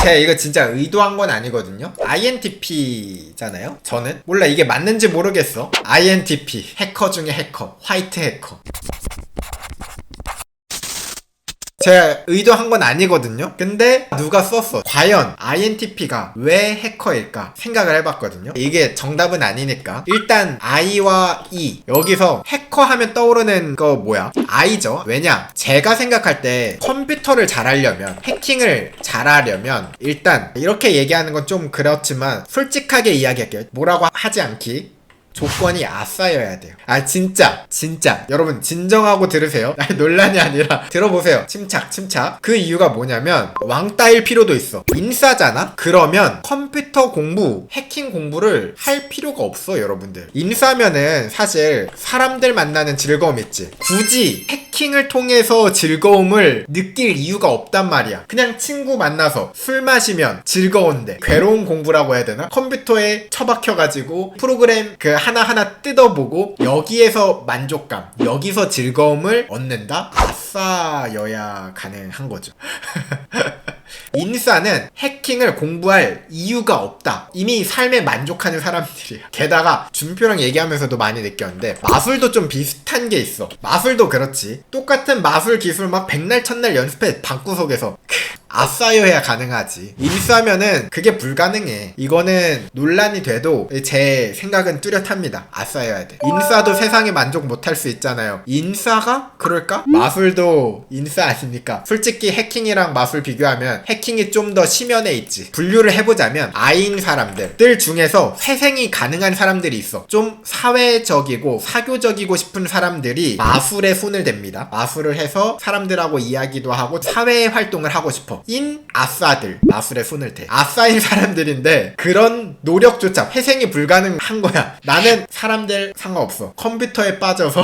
제가 이거 진짜 의도한 건 아니거든요. INTP잖아요. 저는 몰라 이게 맞는지 모르겠어. INTP 해커 중에 해커, 화이트 해커. 제가 의도한 건 아니거든요. 근데 누가 썼어. 과연 INTP가 왜 해커일까 생각을 해봤거든요. 이게 정답은 아니니까 일단 I와 E, 여기서 해커 하면 떠오르는 거 뭐야? I죠. 왜냐, 제가 생각할 때 컴퓨터를 잘하려면, 해킹을 잘하려면 일단 이렇게 얘기하는 건 좀 그렇지만 솔직하게 이야기할게요. 뭐라고 하지 않기, 조건이 아싸여야 돼요. 아 진짜 여러분 진정하고 들으세요. 논란이 아니라 들어보세요. 침착. 그 이유가 뭐냐면 왕따일 필요도 있어. 인싸잖아? 그러면 컴퓨터 공부, 해킹 공부를 할 필요가 없어. 여러분들 인싸면은 사실 사람들 만나는 즐거움 있지. 굳이 해킹을 통해서 즐거움을 느낄 이유가 없단 말이야. 그냥 친구 만나서 술 마시면 즐거운데, 괴로운 공부라고 해야 되나? 컴퓨터에 처박혀가지고 프로그램 하나하나 뜯어보고 여기에서 만족감, 여기서 즐거움을 얻는다? 아싸여야 가능한 거죠. 인싸는 해킹을 공부할 이유가 없다. 이미 삶에 만족하는 사람들이야. 게다가 준표랑 얘기하면서도 많이 느꼈는데 마술도 좀 비슷한 게 있어. 마술도 그렇지. 똑같은 마술 기술 막 백날 첫날 연습해 방구석에서. 아싸여야 가능하지. 인싸면은 그게 불가능해. 이거는 논란이 돼도 제 생각은 뚜렷합니다. 아싸여야 돼. 인싸도 세상에 만족 못할 수 있잖아요. 인싸가 그럴까? 마술도 인싸 아닙니까? 솔직히 해킹이랑 마술 비교하면 해킹이 좀 더 심연에 있지. 분류를 해보자면 I인 사람들 중에서 회생이 가능한 사람들이 있어. 좀 사회적이고 사교적이고 싶은 사람들이 마술에 손을 댑니다. 마술을 해서 사람들하고 이야기도 하고 사회 활동을 하고 싶어. 인 아싸들 마술에 손을 대. 아싸인 사람들인데 그런 노력조차 회생이 불가능한 거야. 나는 사람들 상관없어. 컴퓨터에 빠져서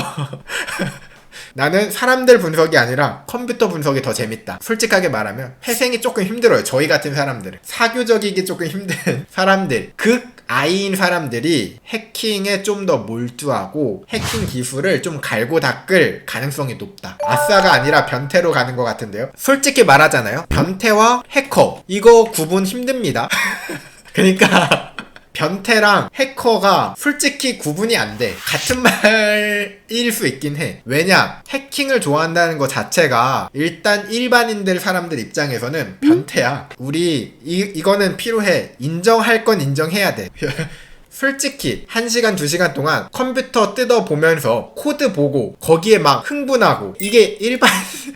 나는 사람들 분석이 아니라 컴퓨터 분석이 더 재밌다. 솔직하게 말하면 회생이 조금 힘들어요. 저희 같은 사람들은 사교적이기 조금 힘든 사람들, I인 사람들이 해킹에 좀 더 몰두하고 해킹 기술을 좀 갈고 닦을 가능성이 높다. 아싸가 아니라 변태로 가는 것 같은데요. 솔직히 말하잖아요. 변태와 해커 이거 구분 힘듭니다. 그러니까 변태랑 해커가 솔직히 구분이 안 돼. 같은 말일 수 있긴 해. 왜냐? 해킹을 좋아한다는 것 자체가 일단 일반인들 사람들 입장에서는 변태야. 우리 이거는 필요해. 인정할 건 인정해야 돼. 솔직히 1시간 2시간 동안 컴퓨터 뜯어보면서 코드 보고 거기에 막 흥분하고 이게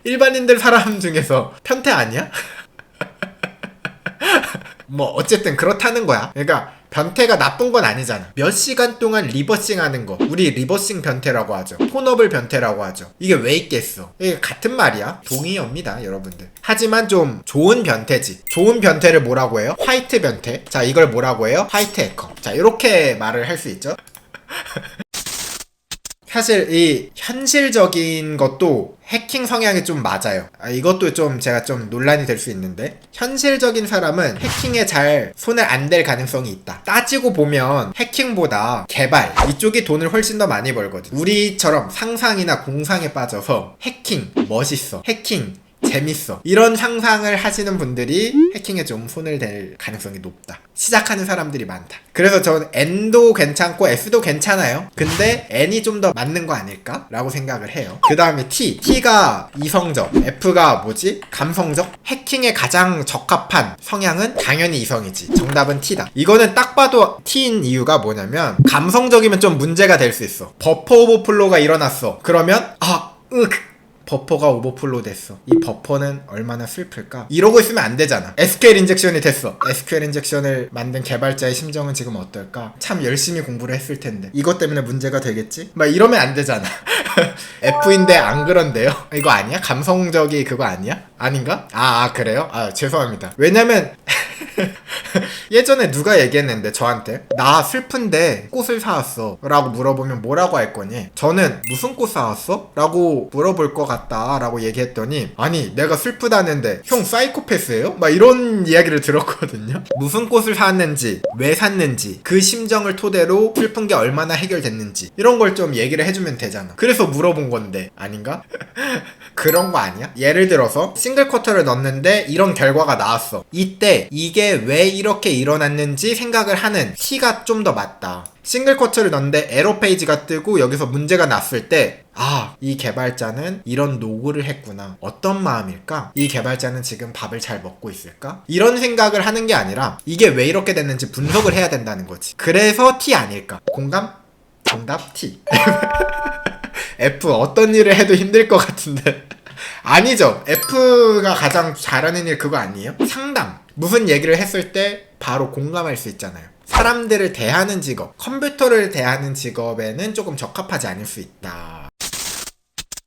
일반인들 사람 중에서 변태 아니야? 뭐 어쨌든 그렇다는 거야. 그러니까 변태가 나쁜 건 아니잖아. 몇 시간 동안 리버싱 하는 거 우리 리버싱 변태라고 하죠. 폰업을 변태라고 하죠. 이게 왜 있겠어. 이게 같은 말이야. 동의합니다 여러분들. 하지만 좀 좋은 변태지. 좋은 변태를 뭐라고 해요? 화이트 변태. 자 이걸 뭐라고 해요? 화이트 해커. 자 이렇게 말을 할 수 있죠. 사실 이 현실적인 것도 해킹 성향이 좀 맞아요. 이것도 좀 제가 좀 논란이 될 수 있는데, 현실적인 사람은 해킹에 잘 손을 안 댈 가능성이 있다. 따지고 보면 해킹보다 개발 이쪽이 돈을 훨씬 더 많이 벌거든. 우리처럼 상상이나 공상에 빠져서 해킹 멋있어, 해킹 재밌어, 이런 상상을 하시는 분들이 해킹에 좀 손을 댈 가능성이 높다. 시작하는 사람들이 많다. 그래서 저는 N도 괜찮고 S도 괜찮아요. 근데 N이 좀 더 맞는 거 아닐까? 라고 생각을 해요. 그 다음에 T가 이성적, F가 뭐지? 감성적? 해킹에 가장 적합한 성향은 당연히 이성이지. 정답은 T다. 이거는 딱 봐도 T인 이유가 뭐냐면, 감성적이면 좀 문제가 될 수 있어. 버퍼 오버플로가 일어났어. 그러면 버퍼가 오버플로 됐어. 이 버퍼는 얼마나 슬플까? 이러고 있으면 안 되잖아. SQL 인젝션이 됐어. SQL 인젝션을 만든 개발자의 심정은 지금 어떨까? 참 열심히 공부를 했을 텐데 이것 때문에 문제가 되겠지? 막 이러면 안 되잖아. F인데 안 그런데요? 이거 아니야? 감성적이 그거 아니야? 아닌가? 그래요? 죄송합니다. 왜냐면 예전에 누가 얘기했는데 저한테, 나 슬픈데 꽃을 사왔어 라고 물어보면 뭐라고 할 거니? 저는 무슨 꽃 사왔어? 라고 물어볼 것 같다 라고 얘기했더니, 아니 내가 슬프다는데 형 사이코패스예요? 막 이런 이야기를 들었거든요. 무슨 꽃을 사왔는지, 왜 샀는지, 그 심정을 토대로 슬픈 게 얼마나 해결됐는지 이런 걸 좀 얘기를 해주면 되잖아. 그래서 물어본 건데 아닌가? 그런 거 아니야? 예를 들어서 싱글 쿼터를 넣었는데 이런 결과가 나왔어. 이때 이게 왜 이렇게 일어났는지 생각을 하는 T가 좀 더 맞다. 싱글 쿼터를 넣었는데 에러 페이지가 뜨고 여기서 문제가 났을 때 이 개발자는 이런 노고를 했구나. 어떤 마음일까? 이 개발자는 지금 밥을 잘 먹고 있을까? 이런 생각을 하는 게 아니라 이게 왜 이렇게 됐는지 분석을 해야 된다는 거지. 그래서 T 아닐까? 공감? 정답 T. F 어떤 일을 해도 힘들 것 같은데 아니죠. F가 가장 잘하는 일 그거 아니에요? 상담. 무슨 얘기를 했을 때 바로 공감할 수 있잖아요. 사람들을 대하는 직업, 컴퓨터를 대하는 직업에는 조금 적합하지 않을 수 있다.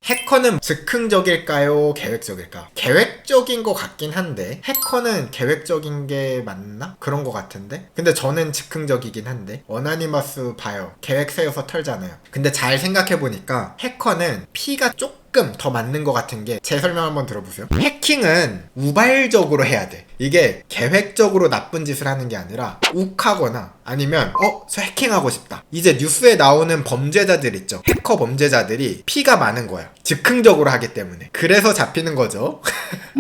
해커는 즉흥적일까요? 계획적일까? 계획적인 것 같긴 한데 해커는 계획적인 게 맞나? 그런 것 같은데? 근데 저는 즉흥적이긴 한데 어나니머스 봐요. 계획 세워서 털잖아요. 근데 잘 생각해보니까 해커는 P가 조금 더 맞는 것 같은 게 제 설명 한번 들어보세요. 해킹은 우발적으로 해야 돼. 이게 계획적으로 나쁜 짓을 하는 게 아니라 욱하거나 아니면 저 해킹하고 싶다. 이제 뉴스에 나오는 범죄자들 있죠. 해커 범죄자들이 P가 많은 거야. 즉흥적으로 하기 때문에. 그래서 잡히는 거죠.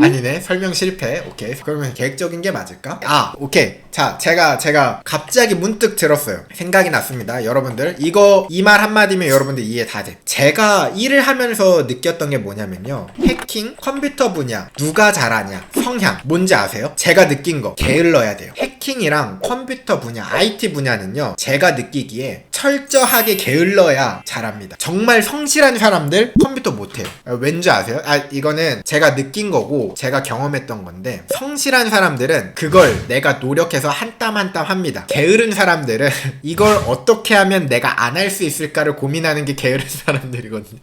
아니네. 설명 실패. 오케이. 그러면 계획적인 게 맞을까? 오케이. 자, 제가 갑자기 문득 들었어요. 생각이 났습니다. 여러분들 이 말 한마디면 여러분들 이해 다 돼. 제가 일을 하면서 느꼈던 게 뭐냐면요. 해킹, 컴퓨터 분야 누가 잘하냐, 성향 뭔지 아세요? 제가 느낀 거 게을러야 돼요. 해킹이랑 컴퓨터 분야, IT 분야는요, 제가 느끼기에 철저하게 게을러야 잘합니다. 정말 성실한 사람들 컴퓨터 못해요. 왠지 아세요? 이거는 제가 느낀 거고 제가 경험했던 건데, 성실한 사람들은 그걸 내가 노력해서 한 땀 한 땀 합니다. 게으른 사람들은 이걸 어떻게 하면 내가 안 할 수 있을까를 고민하는 게 게으른 사람들이거든요.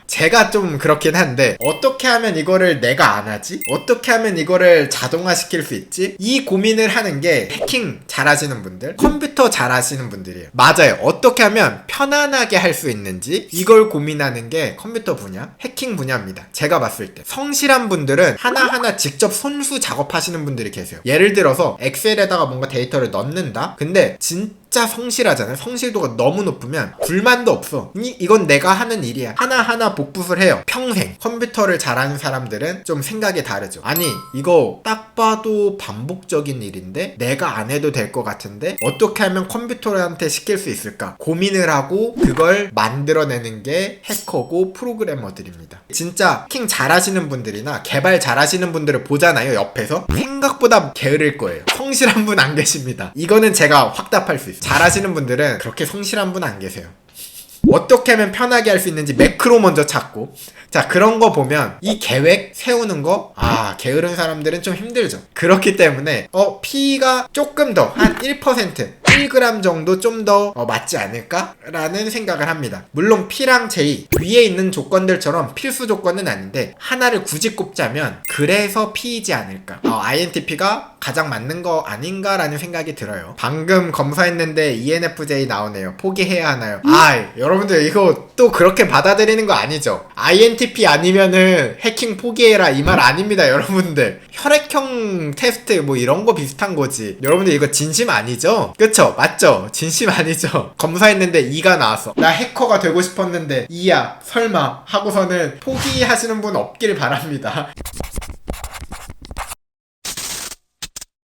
제가 좀 그렇긴 한데 어떻게 하면 이거를 내가 안 하지? 어떻게 하면 이거를 자동화시킬 수 있지? 이 고민을 하는 게 해킹 잘하시는 분들, 컴퓨터 잘하시는 분들이에요. 맞아요. 어떻게 하면 편안하게 할 수 있는지 이걸 고민하는 게 컴퓨터 분야, 해킹 분야입니다. 제가 봤을 때 성실한 분들은 하나하나 직접 손수 작업하시는 분들이 계세요. 예를 들어서 엑셀에다가 뭔가 데이터를 넣는다? 근데 진짜 성실하잖아요. 성실도가 너무 높으면 불만도 없어. 이건 내가 하는 일이야. 하나하나 복붙을 해요. 평생. 컴퓨터를 잘하는 사람들은 좀 생각이 다르죠. 아니 이거 딱 봐도 반복적인 일인데 내가 안 해도 될 것 같은데 어떻게 하면 컴퓨터한테 시킬 수 있을까? 고민을 하고 그걸 만들어내는 게 해커고 프로그래머들입니다. 진짜 해킹 잘하시는 분들이나 개발 잘하시는 분들을 보잖아요. 옆에서 생각보다 게으를 거예요. 성실한 분 안 계십니다. 이거는 제가 확답할 수 있어요. 잘하시는 분들은 그렇게 성실한 분 안 계세요. 어떻게 하면 편하게 할 수 있는지 매크로 먼저 찾고, 자 그런 거 보면 이 계획 세우는 거 게으른 사람들은 좀 힘들죠. 그렇기 때문에 P가 조금 더 한 1%, 1g 정도 좀 더 맞지 않을까? 라는 생각을 합니다. 물론 P랑 J 위에 있는 조건들처럼 필수 조건은 아닌데 하나를 굳이 꼽자면 그래서 P이지 않을까. INTP가 가장 맞는 거 아닌가라는 생각이 들어요. 방금 검사했는데 ENFJ 나오네요. 포기해야 하나요? 여러분들 이거 또 그렇게 받아들이는 거 아니죠? INTP 아니면은 해킹 포기해라 이 말 아닙니다. 여러분들 혈액형 테스트 뭐 이런 거 비슷한 거지. 여러분들 이거 진심 아니죠? 그쵸? 맞죠? 진심 아니죠? 검사했는데 2가 나왔어. 나 해커가 되고 싶었는데 2야 설마 하고서는 포기하시는 분 없길 바랍니다.